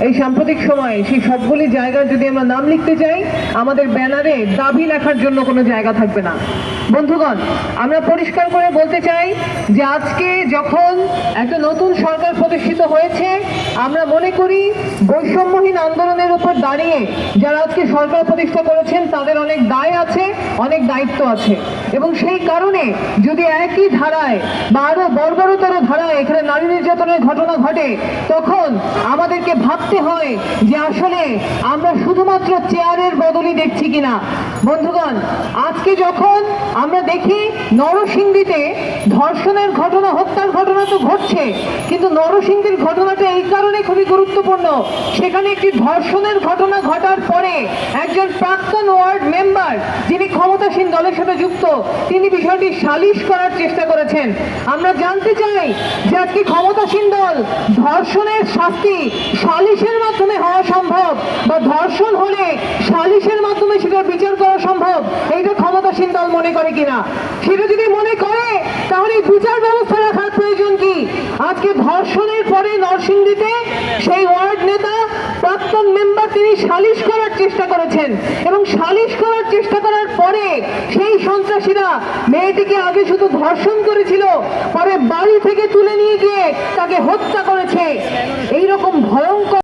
এই সাম্প্রতিক সময়ে সেই সবগুলি জায়গার যদি আমরা নাম লিখতে চাই, আমাদের ব্যানারে দাবি লেখার জন্য কোনো জায়গা থাকবে না। বন্ধুগণ, আমরা পরিষ্কার করে বলতে চাই যে আজকে যখন একটা নতুন সরকার প্রতিষ্ঠিত হয়েছে, আমরা মনে করি বৈষম্যহীন আন্দোলনের উপর দাঁড়িয়ে যারা আজকে সরকার প্রতিষ্ঠা করেছেন তাদের অনেক দায় আছে, অনেক দায়িত্ব আছে, এবং সেই কারণে যদি একই ধারায় বা আরো বর্বরতর ধারায় এখানে নারী নির্যাতনের ঘটনা ঘটে, তখন আমাদেরকে ভাবতে হয় যে আসলে আমরা শুধুমাত্র চেয়ারের বদলই দেখছি কিনা। বন্ধুগণ, আজকে যখন আমরা দেখি নরসিংদীতে ধর্ষণের ঘটনা, হত্যার ঘটনা তো ঘটছে, কিন্তু নরসিংদীর ঘটনাটা এই কারণে খুবই গুরুত্বপূর্ণ, সেখানে একটি ধর্ষণের ঘটনা ঘটার পরে একজন প্রাক্তন ওয়ার্ড মেম্বার যিনি ক্ষমতাসীন দলের সাথে যুক্ত, তিনি বিষয়টি সালিশ করার চেষ্টা করেছেন। আমরা জানতে চাই যে আজকে ক্ষমতাসীন দল ধর্ষণের শাস্তি সালিশের মাধ্যমে হওয়া সম্ভব, বা ধর্ষণ হলে সালিশের মাধ্যমে সেটা বিচার করা সম্ভব, এইটা ক্ষমতাসীন দল মনে করে কিনা। সেটা যদি মনে করে তাহলে বিচার ব্যবস্থা রাখার প্রয়োজন কি? আজকে ধর্ষণের পরে নরসিংদীতে সেই ওয়ার্ড নেতা প্রাক্তন মেম্বার তিনি সালিশ করার চেষ্টা করেছেন, এবং সালিশ করার চেষ্টা করার পরে সেই সন্ত্রাসীরা মেয়েটিকে আগে শুধু ধর্ষণ করেছিল, পরে বাড়ি থেকে তুলে নিয়ে গিয়ে তাকে হত্যা করেছে। এইরকম ভয়ঙ্কর